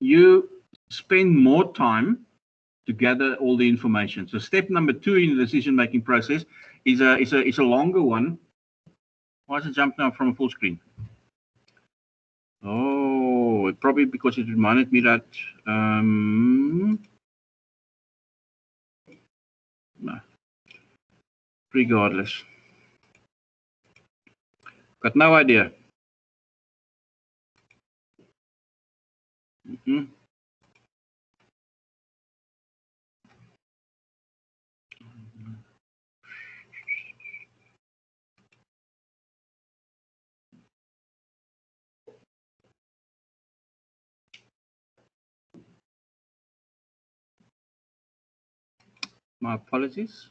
you spend more time to gather all the information. So step number 2 in the decision-making process is a longer one. Why does it jump now from a full screen? Oh, probably because it reminded me that no. Regardless, got no idea. My apologies.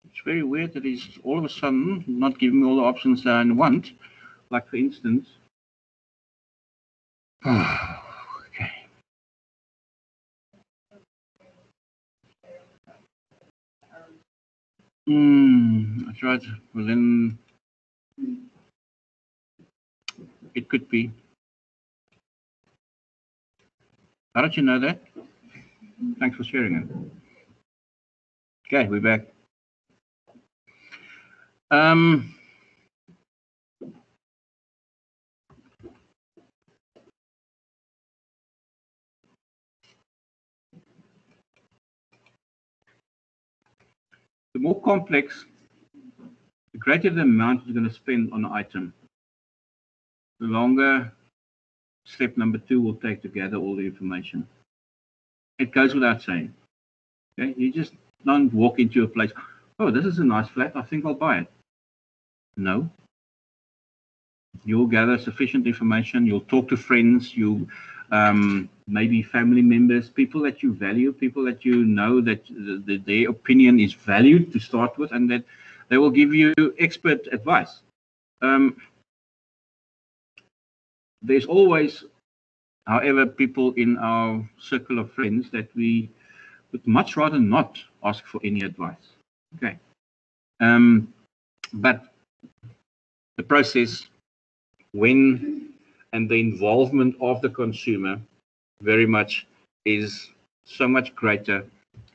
It's very weird that he's all of a sudden not giving me all the options that I want. Like for instance, okay. I tried. Well, then it could be. How did you know that? Thanks for sharing it. Okay, we're back. The more complex, the greater the amount you're going to spend on an item, the longer step number 2 will take to gather all the information. It goes without saying. Okay, you just don't walk into a place. Oh, this is a nice flat. I think I'll buy it. No. You'll gather sufficient information. You'll talk to friends. You maybe family members, people that you value, people that you know that their opinion is valued to start with, and that they will give you expert advice. There's always, however, people in our circle of friends that we would much rather not ask for any advice. Okay. But the process, when and the involvement of the consumer very much is so much greater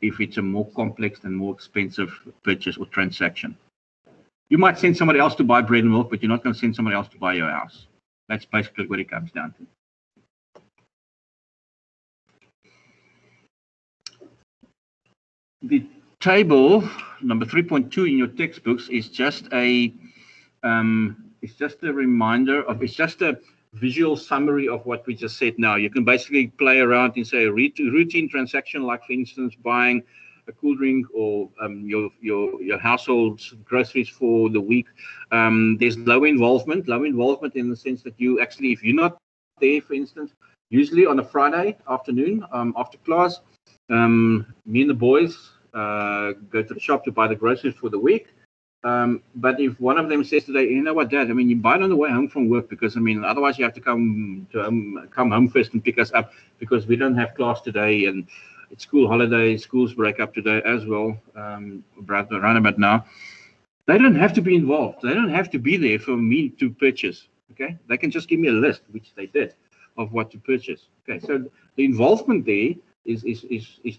if it's a more complex and more expensive purchase or transaction. You might send somebody else to buy bread and milk, but you're not going to send somebody else to buy your house. That's basically what it comes down to. The table number 3.2 in your textbooks is just a reminder of, it's just a visual summary of what we just said now. You can basically play around and say a routine transaction, like for instance buying a cool drink or your household's groceries for the week. There's low involvement in the sense that you actually, if you're not there, for instance, usually on a Friday afternoon after class, me and the boys go to the shop to buy the groceries for the week. But if one of them says today, you know what, Dad, I mean, you buy it on the way home from work, because I mean, otherwise you have to come home first and pick us up, because we don't have class today and it's school holiday, schools break up today as well, around about now. They don't have to be involved. They don't have to be there for me to purchase. Okay, they can just give me a list, which they did, of what to purchase. Okay, so the involvement there is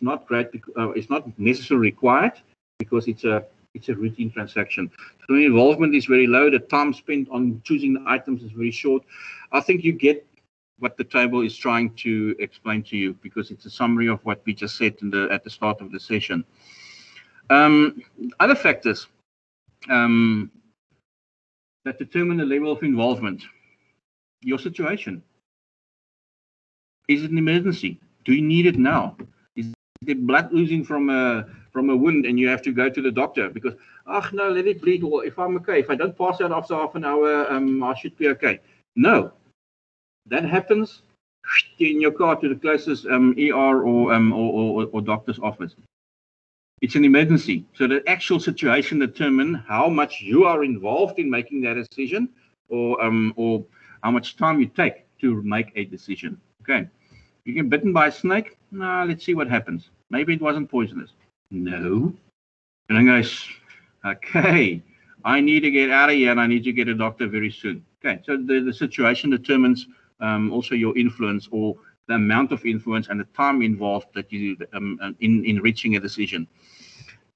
not great. It's not necessarily required, because it's a routine transaction. So the involvement is very low. The time spent on choosing the items is very short. I think you get what the table is trying to explain to you, because it's a summary of what we just said at the start of the session. Other factors that determine the level of involvement. Your situation. Is it an emergency? Do you need it now? Is there blood oozing from a wound and you have to go to the doctor because, no, let it bleed, or if I'm okay, if I don't pass out after half an hour, I should be okay. No, that happens in your car to the closest ER or doctor's office. It's an emergency. So the actual situation determines how much you are involved in making that decision, or how much time you take to make a decision. Okay. You get bitten by a snake? No, let's see what happens. Maybe it wasn't poisonous. No. And then goes, okay, I need to get out of here and I need to get a doctor very soon. Okay, so the situation determines also your influence or the amount of influence and the time involved that you in reaching a decision.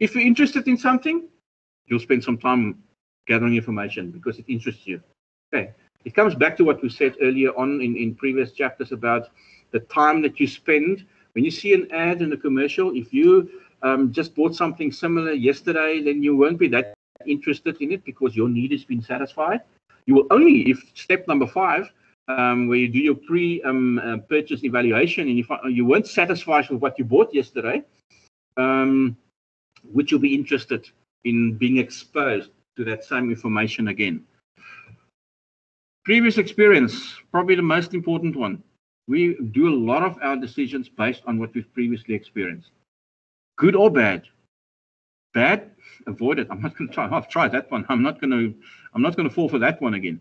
If you're interested in something, you'll spend some time gathering information because it interests you. Okay. It comes back to what we said earlier on in previous chapters about the time that you spend. When you see an ad in a commercial, if you just bought something similar yesterday, then you won't be that interested in it because your need has been satisfied. You will only, if step number 5, where you do your pre-purchase evaluation and you weren't satisfied with what you bought yesterday, would you be interested in being exposed to that same information again? Previous experience, probably the most important one. We do a lot of our decisions based on what we've previously experienced. Good or bad? Bad, avoid it. I'm not going to try. I've tried that one. I'm not going to fall for that one again.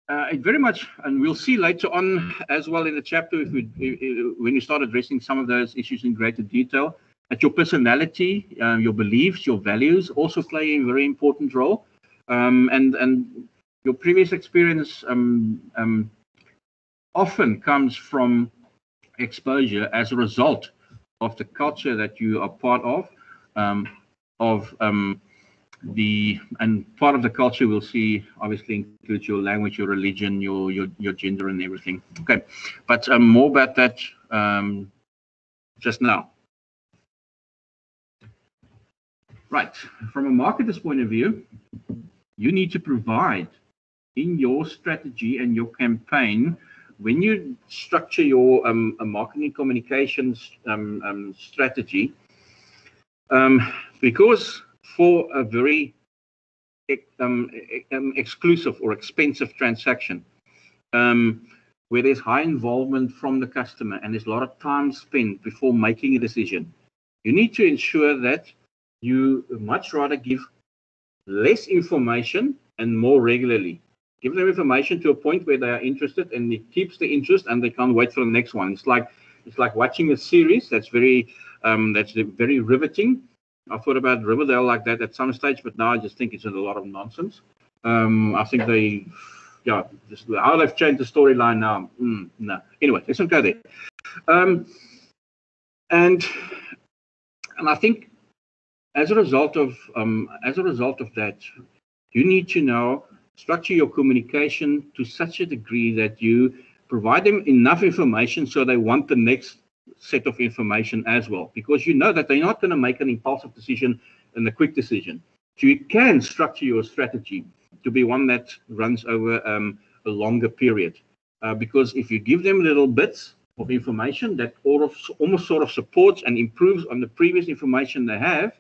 It very much, and we'll see later on as well in the chapter when you start addressing some of those issues in greater detail, that your personality, your beliefs, your values also play a very important role. And your previous experience often comes from exposure as a result of the culture that you are part of, and part of the culture we'll see obviously includes your language, your religion, your gender, and everything. Okay, but more about that just now. Right, from a marketer's point of view, you need to provide in your strategy and your campaign, when you structure your marketing communications strategy, because for a very exclusive or expensive transaction, where there's high involvement from the customer and there's a lot of time spent before making a decision, you need to ensure that you much rather give less information and more regularly. Give them information to a point where they are interested, and it keeps the interest, and they can't wait for the next one. It's like watching a series that's very riveting. I thought about Riverdale like that at some stage, but now I just think it's a lot of nonsense. I think just how they've changed the storyline now. No. Anyway, let's not go there. And I think as a result of that, you need to now structure your communication to such a degree that you provide them enough information so they want the next set of information as well, because you know that they're not going to make an impulsive decision and a quick decision. So you can structure your strategy to be one that runs over a longer period, because if you give them little bits of information that almost sort of supports and improves on the previous information they have,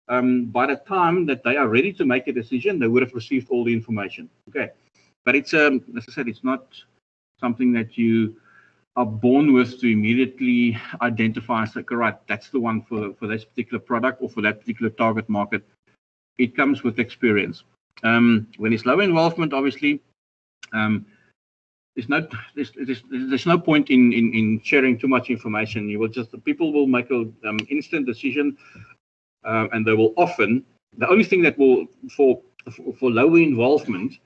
by the time that they are ready to make a decision, they would have received all the information. Okay, but it's as I said, it's not something that you are born with to immediately identify and say, right, that's the one for this particular product or for that particular target market. It comes with experience. When it's low involvement, obviously, there's no point in sharing too much information. People will make an instant decision. And they will often, the only thing that will, for low involvement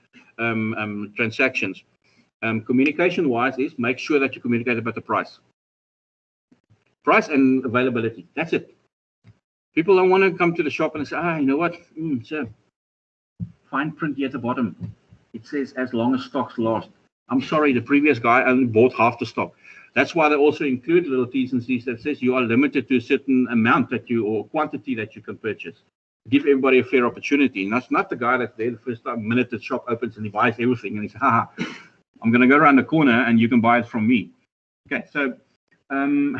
transactions, communication-wise, is make sure that you communicate about the price. Price and availability, that's it. People don't want to come to the shop and say, you know what, sir, fine print here at the bottom. It says, as long as stocks last. I'm sorry, the previous guy only bought half the stock. That's why they also include little T's and C's that says you are limited to a certain amount or quantity that you can purchase. Give everybody a fair opportunity. And that's not the guy that's there the first minute the shop opens and he buys everything and he says, I'm going to go around the corner and you can buy it from me. Okay, so the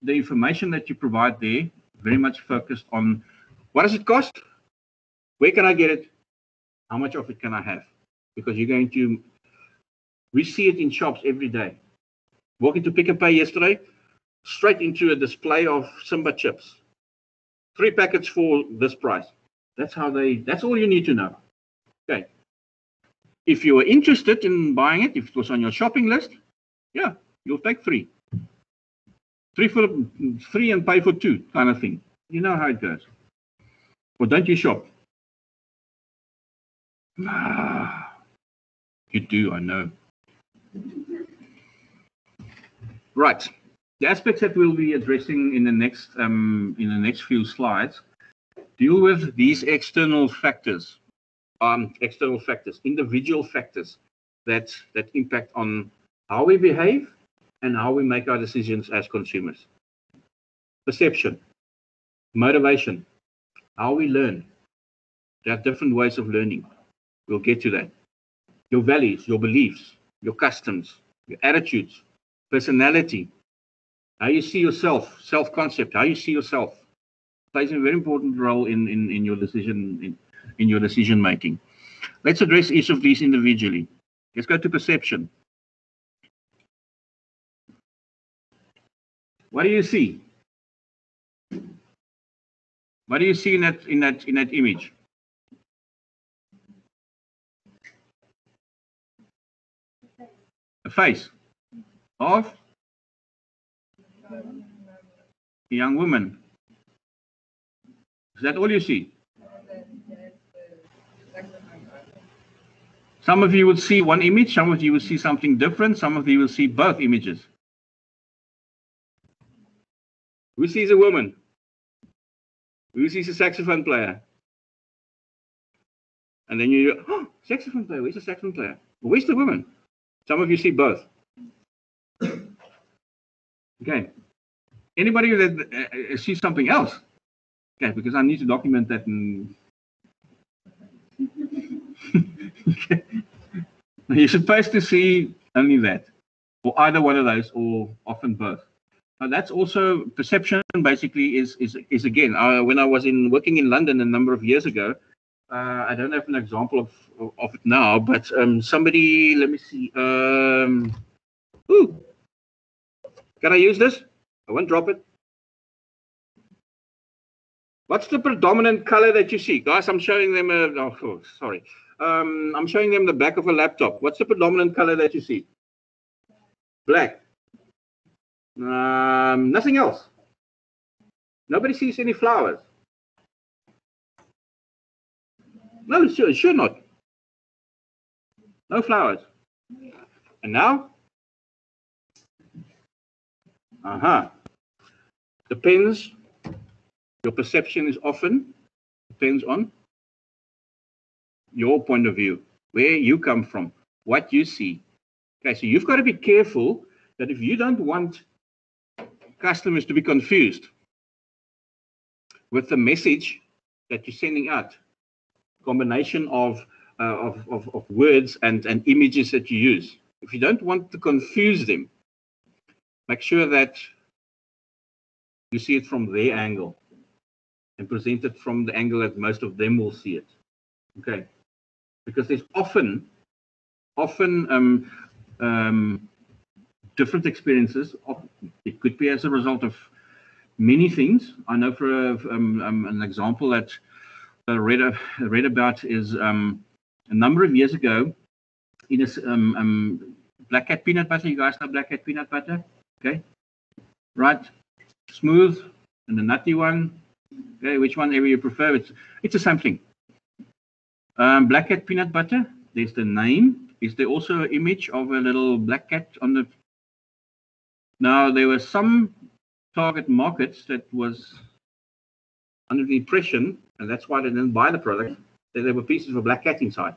information that you provide there, very much focused on what does it cost? Where can I get it? How much of it can I have? Because we see it in shops every day. Walk into Pick n Pay yesterday, straight into a display of Simba chips. 3 packets for this price. That's all you need to know. Okay. If you were interested in buying it, if it was on your shopping list, yeah, you'll take 3. 3 and pay for 2 kind of thing. You know how it goes. Or don't you shop? You do, I know. Right. The aspects that we'll be addressing in the next few slides deal with these external factors, individual factors that impact on how we behave and how we make our decisions as consumers. Perception, motivation, how we learn. There are different ways of learning. We'll get to that. Your values, your beliefs, your customs, your attitudes, personality, how you see yourself, self-concept, how you see yourself plays a very important role in your decision making. Let's address each of these individually. Let's go to perception. What do you see? What do you see in that image? A face of a young woman. Is that all you see? Some of you will see one image, some of you will see something different, some of you will see both images. Who sees a woman? Who sees a saxophone player? And then you, oh, saxophone player, where's the saxophone player? Where's the woman? Some of you see both. Okay. Anybody that sees something else? Okay, because I need to document that. Okay. You're supposed to see only that, or either one of those, or often both. Now that's also perception. Basically, is again. When I was working in London a number of years ago, I don't have an example of it now, but somebody, let me see. Ooh, can I use this? I won't drop it. What's the predominant color that you see? Guys, I'm showing them sorry. I'm showing them the back of a laptop. What's the predominant color that you see? Black. Nothing else. Nobody sees any flowers. No, sure not. No flowers. And now? Depends. Your perception is often depends on your point of view, where you come from, what you see. Okay, so you've got to be careful that if you don't want customers to be confused with the message that you're sending out, combination of words and images that you use. If you don't want to confuse them, make sure that you see it from their angle and present it from the angle that most of them will see it. Okay, because there's often different experiences. It could be as a result of many things. I know for an example that I read about is a number of years ago in a black cat peanut butter. You guys know black cat peanut butter? Okay, right, smooth and the nutty one. Okay, which one ever you prefer? It's the same thing. Black cat peanut butter. There's the name. Is there also an image of a little black cat on the? Now there were some target markets that was under the impression, and that's why they didn't buy the product, that there were pieces of a black cat inside.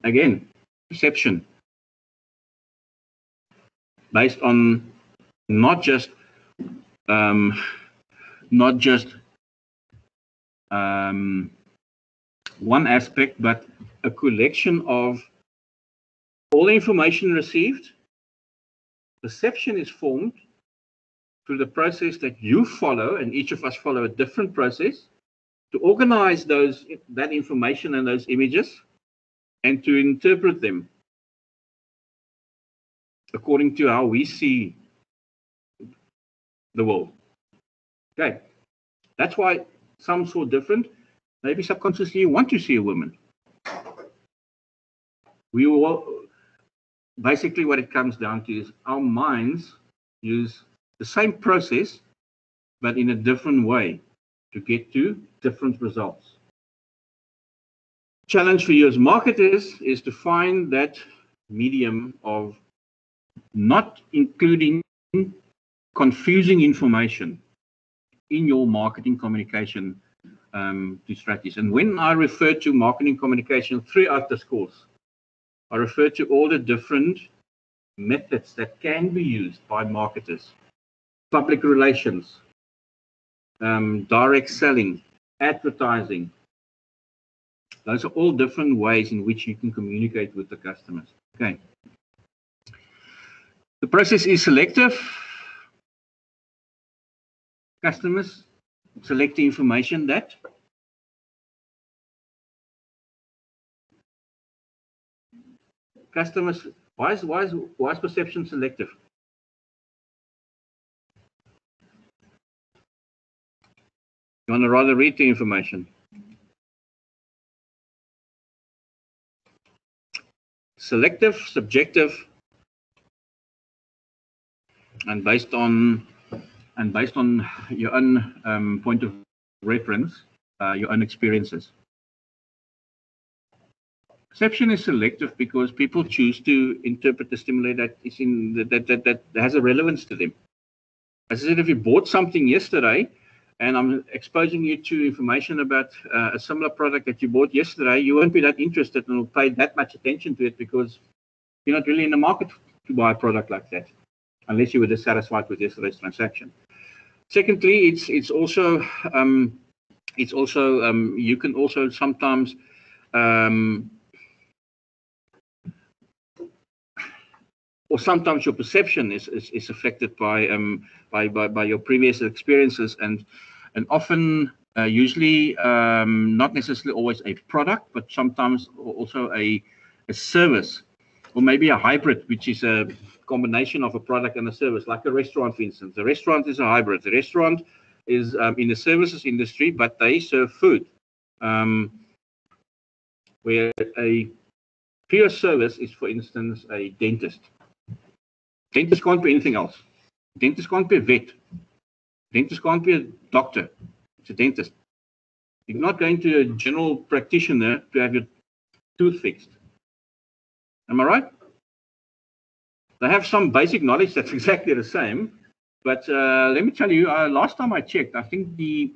Again, perception based on not just one aspect, but a collection of all the information received. Perception is formed through the process that you follow, and each of us follow a different process to organize that information and those images and to interpret them according to how we see the world. Okay, that's why some saw different. Maybe subconsciously you want to see a woman. We will basically what it comes down to is our minds use the same process, but in a different way to get to different results. challenge for you as marketers is to find that medium of not including confusing information in your marketing communication to strategies. And when I refer to marketing communication throughout this course, I refer to all the different methods that can be used by marketers: public relations, direct selling, advertising. Those are all different ways in which you can communicate with the customers. Okay. The process is selective. Customers select the information that customers. Why is perception selective? You want to rather read the information. Selective, subjective, and based on your own point of reference, your own experiences. Perception is selective because people choose to interpret the stimuli that is that has a relevance to them. As I said, if you bought something yesterday, and I'm exposing you to information about a similar product that you bought yesterday, you won't be that interested and will pay that much attention to it because you're not really in the market to buy a product like that, unless you were dissatisfied with yesterday's transaction. Secondly, it's also you can also sometimes or sometimes your perception is affected by your previous experiences, and often usually not necessarily always a product, but sometimes also a service, or maybe a hybrid, which is a combination of a product and a service, like a restaurant, for instance. The restaurant is a hybrid. The restaurant is in the services industry, but they serve food. Where a pure service is, for instance, a dentist. Dentist can't be anything else. Dentist can't be a vet. Dentist can't be a doctor. It's a dentist. You're not going to a general practitioner to have your tooth fixed. Am I right? They have some basic knowledge that's exactly the same. But let me tell you, last time I checked, I think the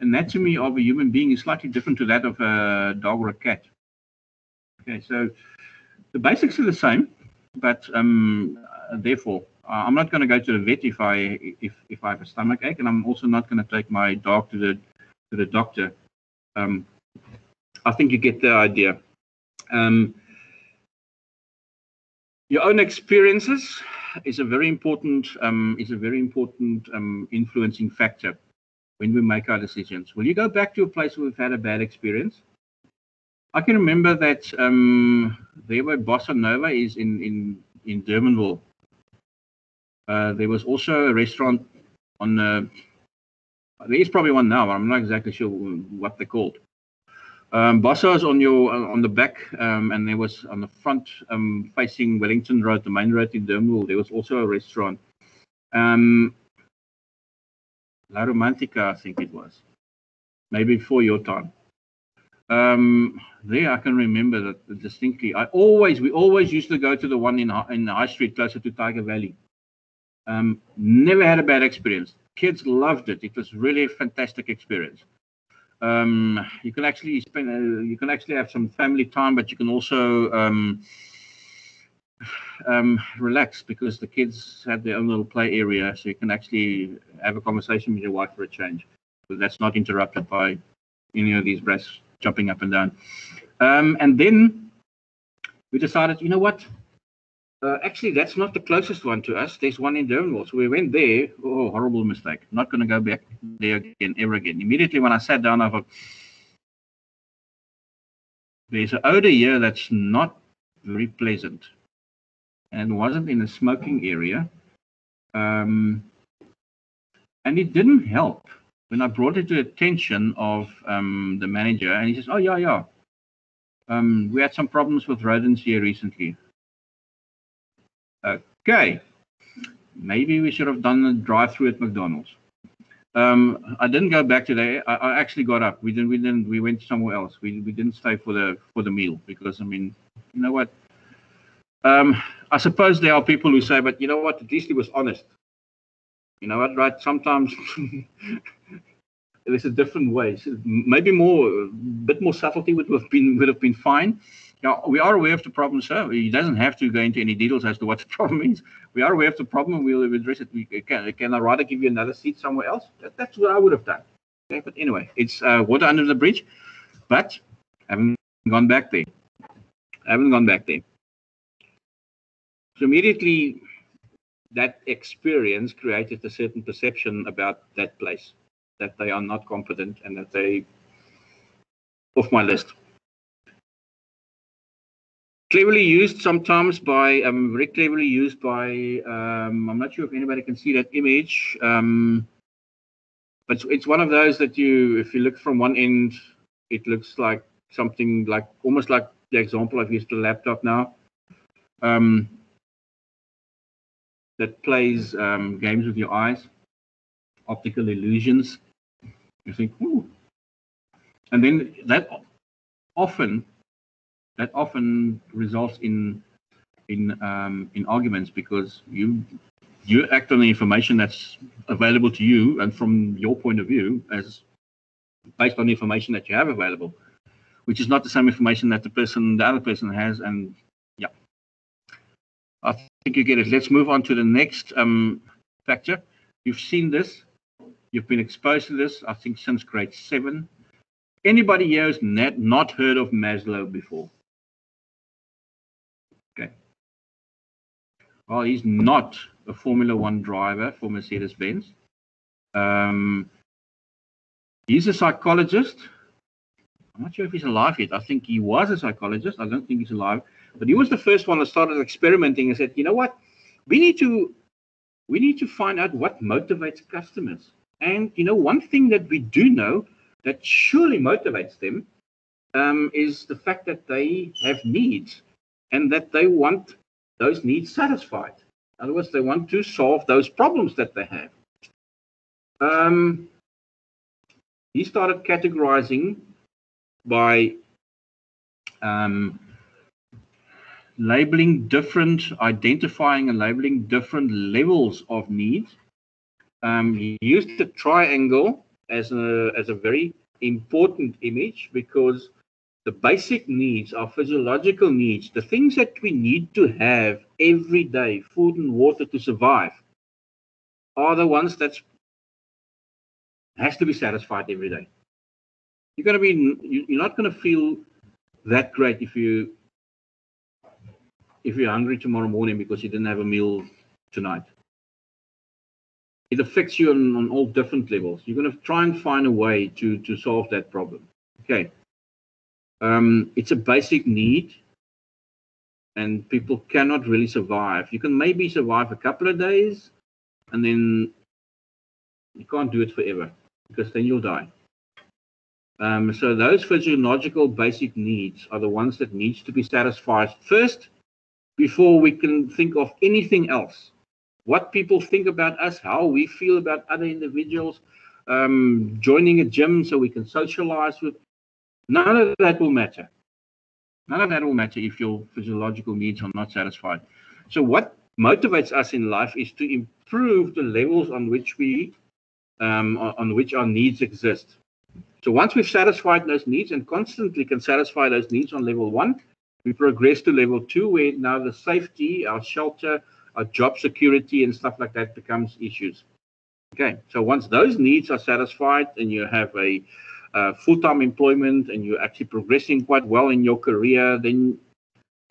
anatomy of a human being is slightly different to that of a dog or a cat. Okay, so the basics are the same, but therefore, I'm not going to go to the vet if I have a stomach ache, and I'm also not going to take my dog to the doctor. I think you get the idea. Your own experiences is a very important influencing factor when we make our decisions. Will you go back to a place where we've had a bad experience? I can remember that there where Bossa Nova is in Durbanville. There was also a restaurant on there is probably one now. I'm not exactly sure what they're called. Bossa is on the back, and there was on the front facing Wellington Road, the main road in Durbanville. There was also a restaurant. La Romantica, I think it was, maybe before your time. There I can remember that distinctly. We always used to go to the one in High Street closer to Tiger Valley. Never had a bad experience. Kids loved it. It was really a fantastic experience. You can actually have some family time, but you can also relax because the kids have their own little play area, so you can actually have a conversation with your wife for a change. So that's not interrupted by any of these brats jumping up and down. And then we decided, you know what? Actually, that's not the closest one to us. There's one in Durbanville. So we went there. Oh, horrible mistake. I'm not going to go back there again, ever again. Immediately when I sat down, I thought, there's an odor here that's not very pleasant. And it wasn't in a smoking area. And it didn't help when I brought it to the attention of the manager. And he says, oh, yeah. We had some problems with rodents here recently. Okay, maybe we should have done a drive-through at McDonald's. I didn't go back today. I actually got up. We went somewhere else. We didn't stay for the meal because, I mean, you know what? I suppose there are people who say, but you know what? At least he was honest. You know what, right? Sometimes there's a different way. So maybe a bit more subtlety would have been fine. Now, we are aware of the problem, sir. He doesn't have to go into any details as to what the problem is. We are aware of the problem, and we'll address it. Can I rather give you another seat somewhere else? That's what I would have done. Okay, but anyway, it's water under the bridge. But I haven't gone back there. So immediately, that experience created a certain perception about that place, that they are not competent and that they off my list. Cleverly used sometimes by, very cleverly used by, I'm not sure if anybody can see that image, but it's one of those that if you look from one end, it looks like something like, almost like the example I've used the laptop now, that plays games with your eyes, optical illusions. You think, ooh. And then that often results in arguments because you act on the information that's available to you and from your point of view as based on the information that you have available, which is not the same information that the other person has. And yeah, I think you get it. Let's move on to the next factor. You've seen this. You've been exposed to this, I think, since grade 7. Anybody here has not heard of Maslow before? Okay. Well, he's not a Formula One driver for Mercedes-Benz. He's a psychologist. I'm not sure if he's alive yet. I think he was a psychologist. I don't think he's alive. But he was the first one that started experimenting and said, you know what? We need to find out what motivates customers. And, you know, one thing that we do know that surely motivates them is the fact that they have needs and that they want those needs satisfied. In other words, they want to solve those problems that they have. He started categorizing by identifying and labeling different levels of needs. He used the triangle as a very important image because the basic needs are physiological needs, the things that we need to have every day, food and water to survive, are the ones that has to be satisfied every day. You're not going to feel that great if you're hungry tomorrow morning because you didn't have a meal tonight. It affects you on all different levels. You're going to try and find a way to solve that problem. Okay. It's a basic need, and people cannot really survive. You can maybe survive a couple of days, and then you can't do it forever because then you'll die. So those physiological basic needs are the ones that needs to be satisfied first before we can think of anything else. What people think about us, how we feel about other individuals, joining a gym so we can socialize with, none of that will matter. None of that will matter if your physiological needs are not satisfied. So what motivates us in life is to improve the levels on which our needs exist. So once we've satisfied those needs and constantly can satisfy those needs on level 1, we progress to level 2, where now the safety, our shelter, our job security and stuff like that becomes issues. Okay, so once those needs are satisfied and you have a full-time employment and you're actually progressing quite well in your career, then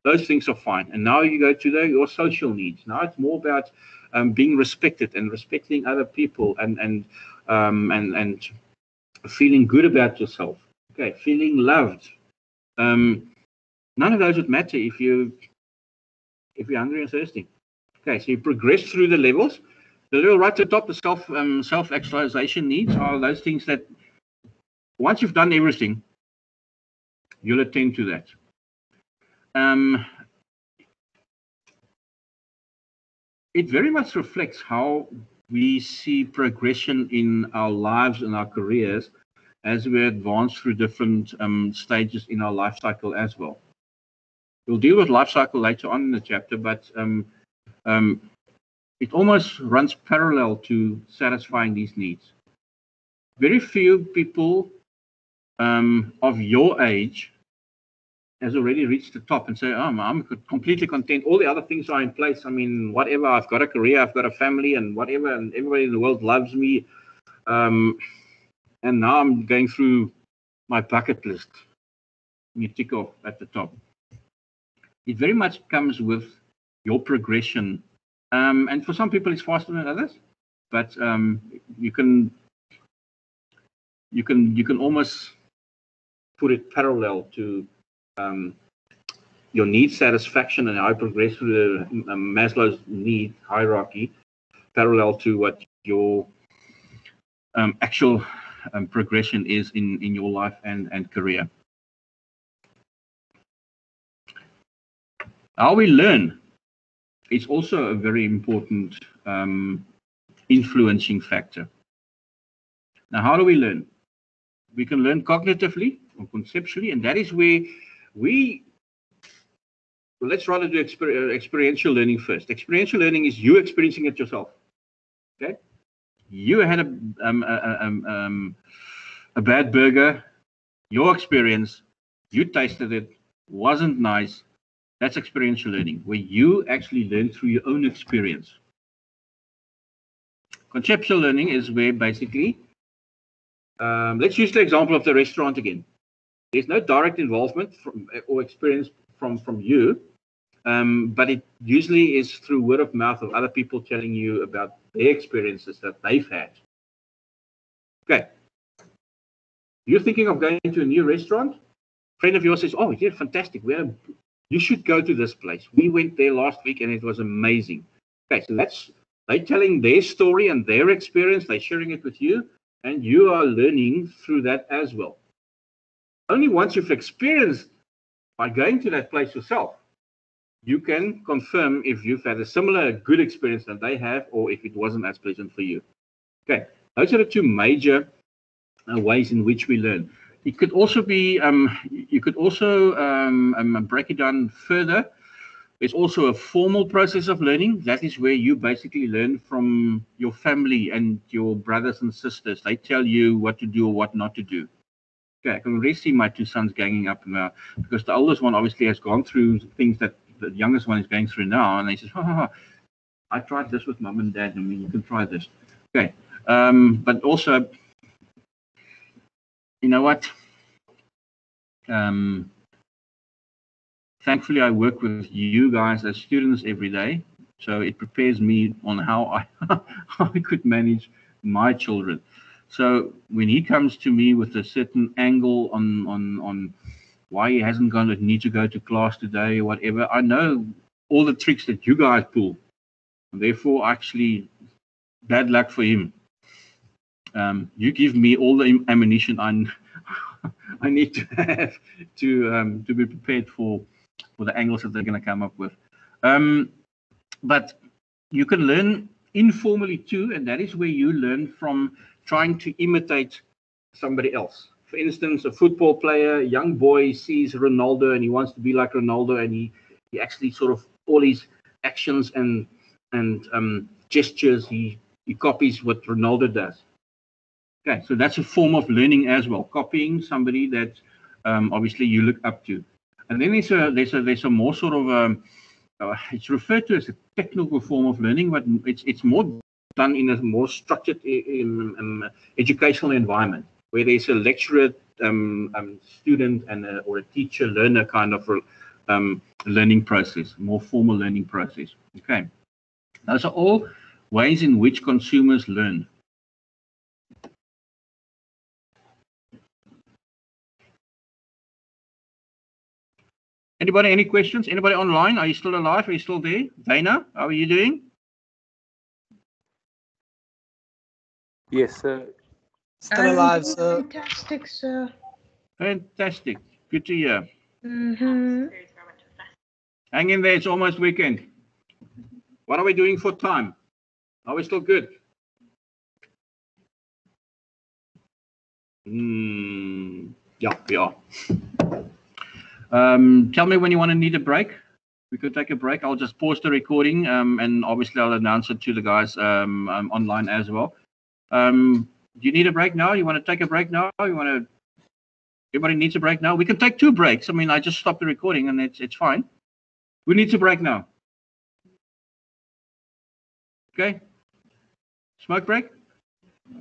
those things are fine. And now you go to your social needs. Now it's more about being respected and respecting other people and feeling good about yourself. Okay, feeling loved. None of those would matter if you're hungry and thirsty. Okay, so you progress through the levels. The level right at the top, the self-actualization needs are those things that once you've done everything, you'll attend to that. It very much reflects how we see progression in our lives and our careers as we advance through different stages in our life cycle as well. We'll deal with life cycle later on in the chapter, but it almost runs parallel to satisfying these needs. Very few people of your age has already reached the top and say, oh, I'm completely content. All the other things are in place. I mean, whatever, I've got a career, I've got a family and whatever, and everybody in the world loves me. And now I'm going through my bucket list. You tick off at the top. It very much comes with your progression. And for some people, it's faster than others. But you can almost put it parallel to your need satisfaction and how I progress through the Maslow's need hierarchy, parallel to what your actual progression is in your life and career. How we learn is also a very important influencing factor. Now, how do we learn? We can learn cognitively or conceptually, and that is where let's rather do experiential learning first. Experiential learning is you experiencing it yourself. Okay, you had a bad burger, your experience, you tasted it, wasn't nice. That's experiential learning, where you actually learn through your own experience. Conceptual learning is where basically, let's use the example of the restaurant again. There's no direct involvement or experience from you, but it usually is through word of mouth of other people telling you about their experiences that they've had. Okay. You're thinking of going to a new restaurant? A friend of yours says, oh, yeah, fantastic. You should go to this place. We went there last week and it was amazing. Okay, so they're telling their story and their experience. They're sharing it with you, and you are learning through that as well. Only once you've experienced by going to that place yourself, you can confirm if you've had a similar good experience that they have or if it wasn't as pleasant for you. Okay, those are the two major ways in which we learn. It could also be, you could also break it down further. There's also a formal process of learning. That is where you basically learn from your family and your brothers and sisters. They tell you what to do or what not to do. Okay, I can already see my two sons ganging up now because the oldest one obviously has gone through things that the youngest one is going through now. And he says, I tried this with mom and dad. I mean, you can try this. Okay, but also, you know what? Thankfully, I work with you guys as students every day, so it prepares me on how I could manage my children. So when he comes to me with a certain angle on why he hasn't need to go to class today or whatever, I know all the tricks that you guys pull. And therefore, actually, bad luck for him. You give me all the ammunition I need to have to be prepared for the angles that they're going to come up with. But you can learn informally too, and that is where you learn from trying to imitate somebody else. For instance, a football player, a young boy sees Ronaldo and he wants to be like Ronaldo, and he actually sort of all his actions and gestures, he copies what Ronaldo does. Okay, so that's a form of learning as well, copying somebody that obviously you look up to. And then there's a more sort of it's referred to as a technical form of learning, but it's more done in a more structured educational environment where there's a lecturer, student, and or a teacher learner kind of learning process, more formal learning process. Okay, those are all ways in which consumers learn. Anybody, any questions? Anybody online? Are you still alive? Are you still there? Dana, how are you doing? Yes, sir. Still alive, sir. Fantastic, sir. Fantastic. Good to hear. Mm-hmm. Hang in there. It's almost weekend. What are we doing for time? Are we still good? Yeah, we are. Tell me when you want to need a break. We could take a break. I'll just pause the recording, and obviously I'll announce it to the guys online as well. Do you need a break now? You want to take a break now? You want to? Everybody needs a break now. We can take 2 breaks. I mean, I just stopped the recording, and it's fine. Who needs a break now? Okay. Smoke break?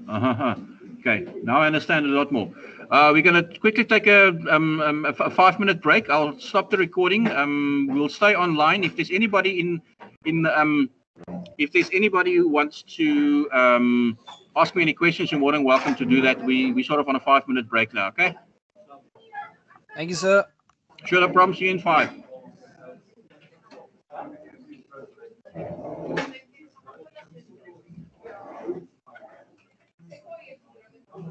Okay. Now I understand a lot more. We're going to quickly take a 5-minute break. I'll stop the recording. We'll stay online. If there's anybody if there's anybody who wants to ask me any questions, you're more than welcome to do that. We're sort of on a 5-minute break now. Okay. Thank you, sir. Sure, no problem. See you in 5.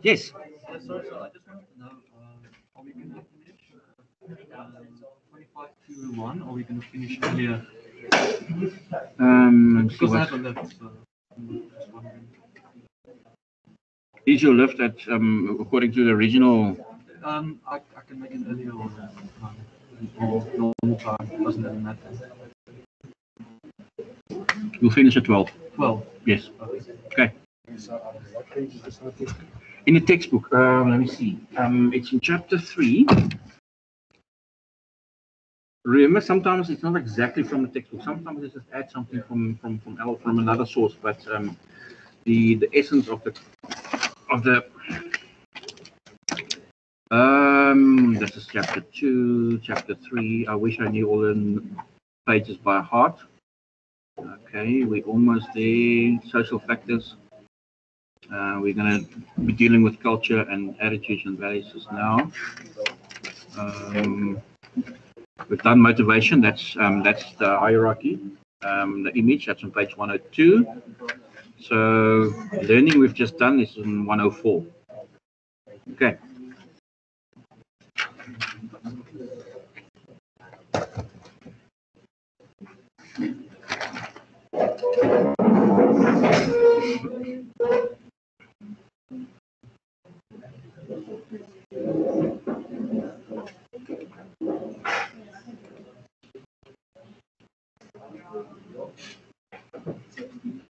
Yes. Sorry, I just wanted to know, are we going to finish 25 to 1, or are we going to finish earlier? Because I have a lift, so I'm just wondering. Is your lift at according to the original? I can make it earlier or normal time. Doesn't really matter. We'll finish at 12. 12. Yes. Okay. In the textbook, let me see. It's in chapter 3. Remember, sometimes it's not exactly from the textbook. Sometimes they just add something from another source. But the essence of the this is chapter 2, chapter 3. I wish I knew all the pages by heart. Okay, we're almost there. Social factors. We're going to be dealing with culture and attitudes and values just now. We've done motivation. That's the hierarchy. The image, that's on page 102. So learning we've just done is in 104. Okay.